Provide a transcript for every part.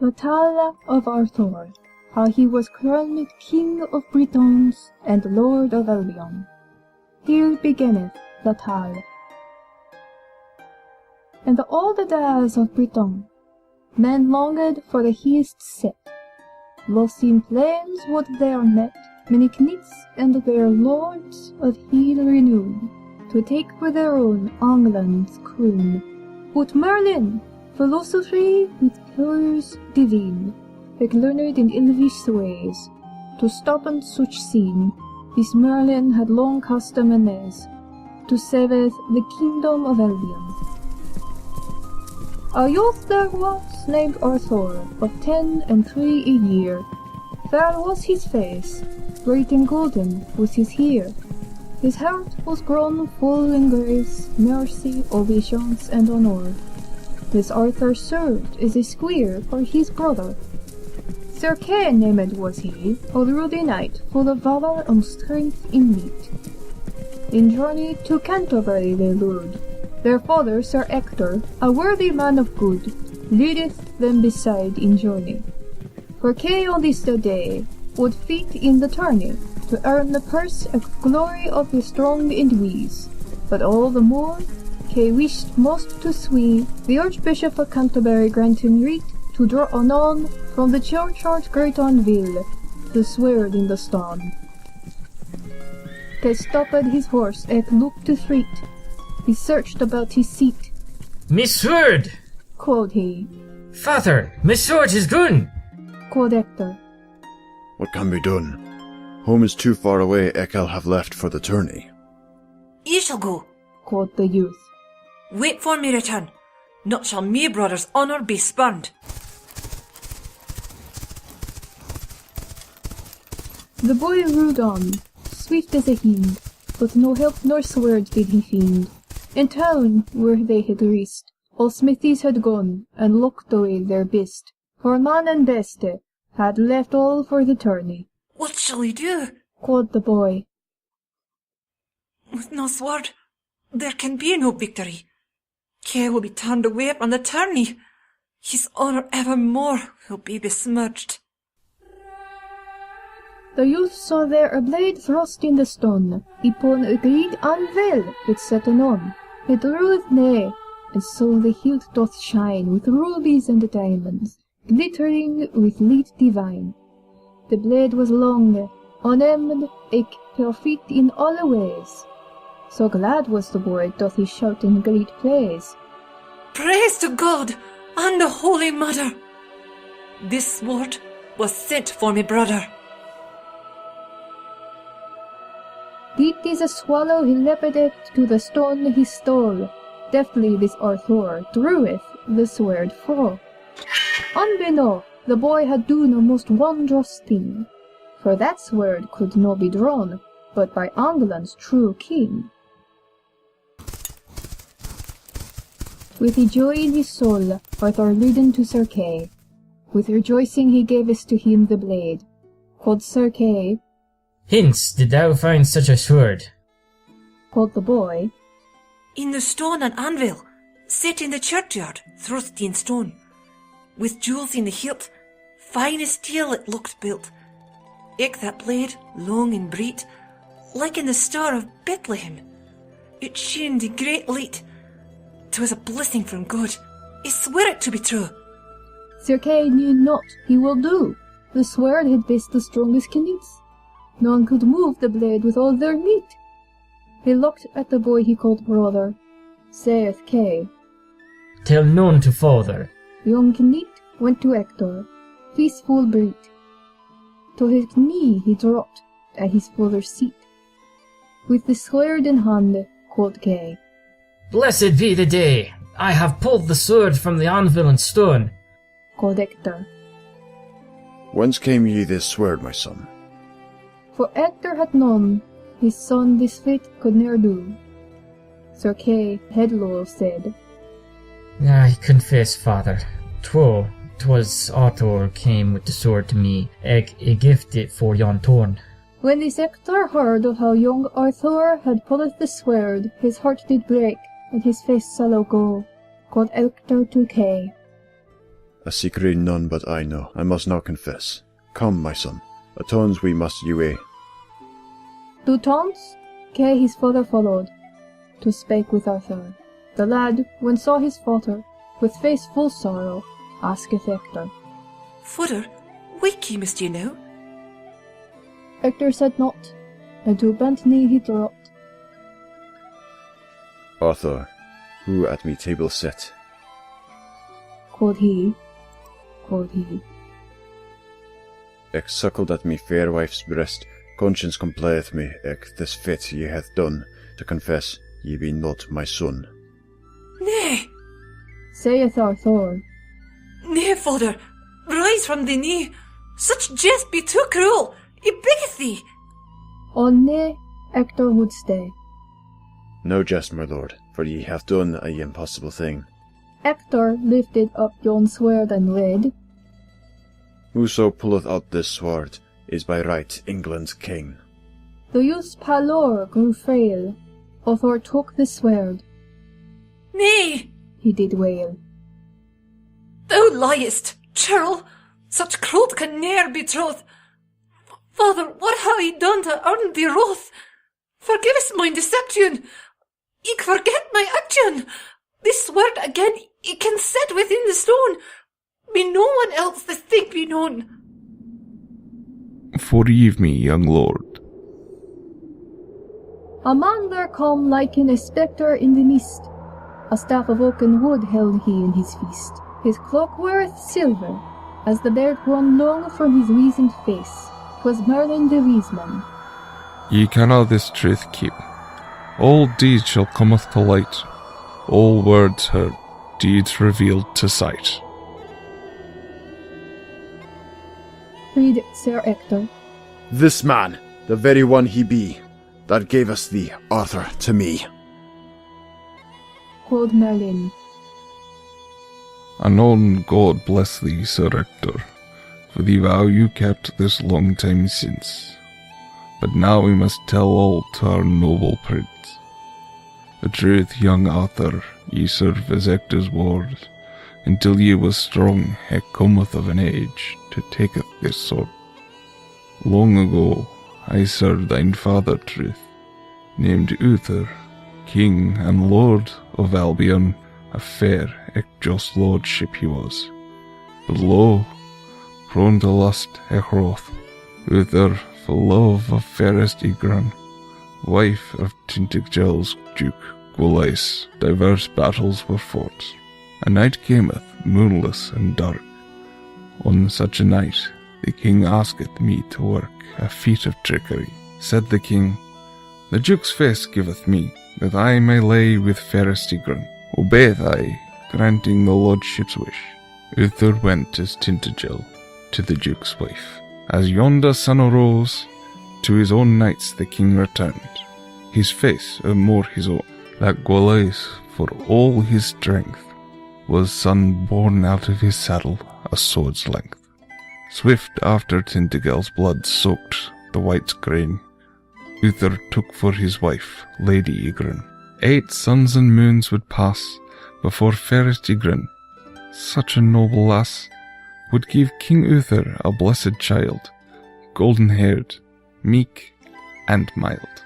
The Tale of Arthour, how he was crowned King of Britons and Lord of Albion. Here beginneth the tale. In the old days of Britain, men longed for the east set. Thus in plains what there met, many knights and their lords of heel renown, to take for their own England's crown. But Merlin, philosophy with cures divine, like learned in elvish ways, to stop on such scene, this Merlin had long custom and is, to saveth the kingdom of Albion. A youth there was named Arthour, of 10 and 3 a year. Fair was his face, bright and golden was his hair. His heart was grown full in grace, mercy, obeisance, and honour. This Arthur served as a squire for his brother. Sir Kyng named was he, a ruddy knight, full of valour and strength in meat. In journey to Canterbury they lured. Their father, Sir Arthour, a worthy man of good, leadeth them beside in journey. For Kyng on this day would fight in the tourney, to earn the purse and glory of the strong and wise. But all the more, Kyng wished most to sway the Archbishop of Canterbury grant him right to draw anon from the churchyard great anvil the sword in the stone. Kyng stopped his horse and looked to threat. He searched about his seat. "Me sword!" quoth he. "Father, me sword is gone!" quoth Arthour. "What can be done? Home is too far away eke I'll have left for the tourney." "Ye shall go," quoth the youth. "Wait for me return, not shall me brother's honour be spurned." The boy rode on, swift as a hind, but no help nor sword did he find. In town where they had reached, all smithies had gone and locked away their best, for man and beste had left all for the tourney. "What shall we do?" quoth the boy. "With no sword, there can be no victory. Kyng will be turned away from the tourney. His honour evermore will be besmirched." The youth saw there a blade thrust in the stone, upon a great anvil it set anon. It draweth nigh, and so the hilt doth shine with rubies and diamonds, glittering with light divine. The blade was long, unemmed, eke perfect in all ways. So glad was the boy doth he shout in great praise. "Praise to God and the Holy Mother! This sword was sent for me brother." Deep as a swallow he leaped it to the stone he stole. Deftly this Arthour draweth the sword full. Unbeknown, the boy had done a most wondrous thing, for that sword could not be drawn but by England's true king. With a joy in his soul, Arthour ridden to Sir Kyng. With rejoicing he gavest to him the blade. Quoth Sir Kyng, "Hence did thou find such a sword?" quoth the boy. "In the stone and anvil, set in the churchyard, thrust in stone, with jewels in the hilt, fine as steel it looked built. Eke that blade, long and bright, like in the star of Bethlehem, it shined in great light. 'Twas a blessing from God. I swear it to be true." Sir Kyng knew not he will do. The sword had best the strongest knights. None could move the blade with all their might. He looked at the boy he called brother. Saith Kyng, "Tell none to father." Young knight went to Arthour, face full bright. To his knee he dropped at his father's seat. With the sword in hand, quoth Kyng, "Blessed be the day I have pulled the sword from the anvil and stone." quoth Arthour. "Whence came ye this sword, my son?" For Arthour had known his son this fate could ne'er do. Sir Kyng headlow said, "I confess, father, 'twas Arthour came with the sword to me, eg a gift it for yon torn." When this Arthour heard of how young Arthour had pulled the sword, his heart did break, and his face sallow go. Quoth Arthour to Kyng, A secret none but I know. I must now confess. Come, my son. Atones we must you To taunts, Kay his father followed, to spake with Arthur. The lad, when saw his father, with face full sorrow, asketh Hector. Father, why camest ye now? Hector said not, and to bent knee he dropped. Arthur, who at me table set? Quod he. Ec suckled at me fair wife's breast, conscience complieth me, ec this fit ye hath done, to confess ye be not my son. Nay, Saith Arthour. nay, father, rise from thy knee. Such jest be too cruel. He beggeth thee. On nay, Hector would stay. No jest, my lord, for ye hath done a impossible thing. Hector lifted up yon sword and read, Whoso pulleth out this sword is by right England's king. The youth's pallor grew frail. Arthur took the sword. Nay, He did wail. thou liest, churl. Such cruelty can ne'er be truth. Father, what have I done to earn thee wrath? Forgive us mine deception. Eke forget my action. This word again ye can set within the stone. Be no one else this thing be known. Forgive me, young lord. A man there come like a spectre in the mist. A staff of oaken wood held he in his fist. His cloak weareth silver, as the beard grown long from his weazened face. 'Twas Merlin the Weaseman. Ye cannot this truth keep. All deeds shall cometh to light. All words heard, deeds revealed to sight. Read Sir Hector. This man, the very one he be, that gave us thee, Arthur, to me. Quoth Merlin. Anon God bless thee, Sir Hector, for the vow you kept this long time since. But now we must tell all to our noble prince. The truth, young Arthur, ye serve as Hector's ward, until ye was strong, he cometh of an age to taketh this sword. Long ago I served thine father truth, named Arthour, king and lord of Albion, a fair ec just lordship he was. But lo, prone to lust ec wrath, Arthour for love of fairest Igran, wife of Tentagel's Duke Gwalice, diverse battles were fought. A night cameth, moonless and dark. On such a night, the king asketh me to work a feat of trickery. Said the king, The Duke's face giveth me, that I may lay with fairest Igran. Obeyeth I, granting the lordship's wish. Arthour went as Tintagel to the Duke's wife. As yonder sun arose, to his own knights the king returned, his face more his own. That Gwalice, for all his strength, was son born out of his saddle a sword's length. Swift after Tintagel's blood soaked the white's grain, Arthour took for his wife Lady Igran. 8 suns and moons would pass before fairest Igran, such a noble lass, would give King Arthour a blessed child, golden-haired, meek, and mild.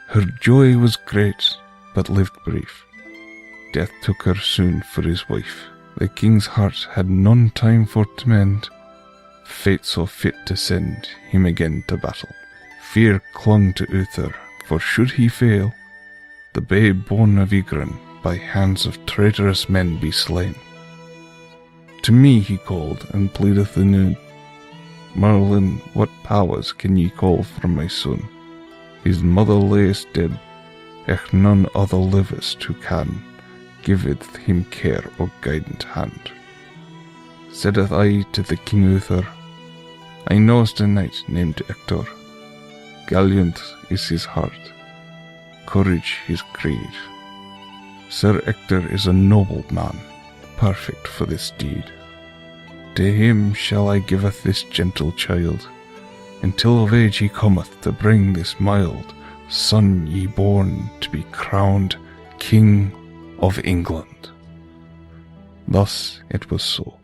Her joy was great, but lived brief. Death took her soon for his wife. The king's heart had none time for to mend. Fate saw fit to send him again to battle. Fear clung to Arthour, for should he fail, the babe born of Igran by hands of traitorous men be slain. To me he called, and pleadeth anew, Merlin, what powers can ye call from my son? His mother layeth dead, ech none other livest who can giveth him care or guidant hand. Saideth I to the King Arthour, I knowest a knight named Hector. Gallant is his heart, courage his creed. Sir Hector is a noble man, perfect for this deed. To him shall I giveth this gentle child, until of age he cometh to bring this mild son ye born to be crowned King of England. Thus it was so.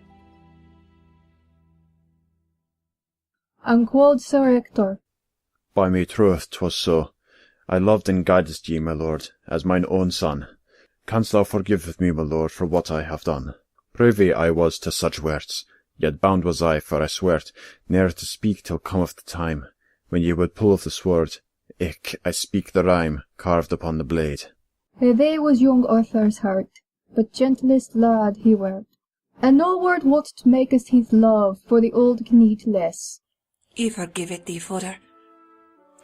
And quod Sir Ector, By me troth 'twas so. I loved and guided ye, my lord, as mine own son. Canst thou forgive me, my lord, for what I have done? Privy I was to such words, yet bound was I, for I sweart, ne'er to speak till cometh the time, when ye would pull of the sword. Ich, I speak the rhyme, carved upon the blade. Heavy was young Arthur's heart, but gentlest lad he wert, and no word what makest his love for the old knight less. I forgive it thee, father,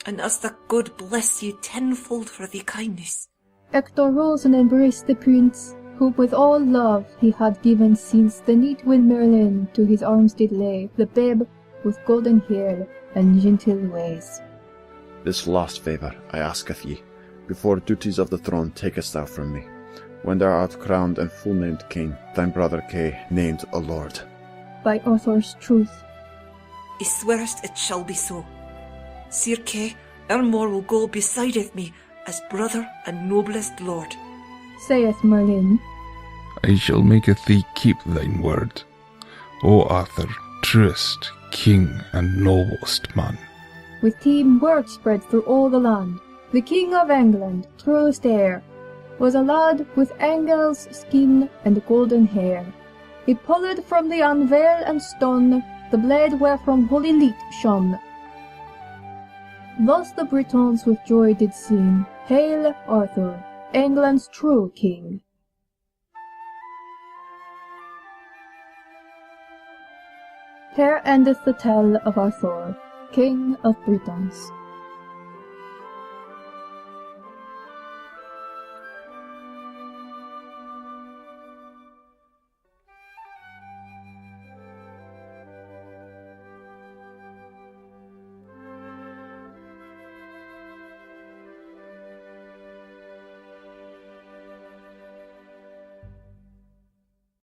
and as the God bless you tenfold for the kindness. Ector rose and embraced the prince, who with all love he had given since the night when Merlin to his arms did lay the babe with golden hair and gentle ways. This last favour I asketh ye, before duties of the throne takest thou from me, when thou art crowned and full-named king, thine brother Kay named a lord. By Arthur's truth, I swearest it shall be so. Sir Kay, evermore will go besideth me as brother and noblest lord. saith Merlin. I shall maketh thee keep thine word, O Arthur, truest king and noblest man. With team word spread through all the land, the King of England, truest heir, was a lad with angel's skin and golden hair. He pulled from the anvil and stone the blade wherefrom holy light shone. Thus the Britons with joy did sing, Hail Arthur, England's true king. Here endeth the tale of Arthour, King of Britons.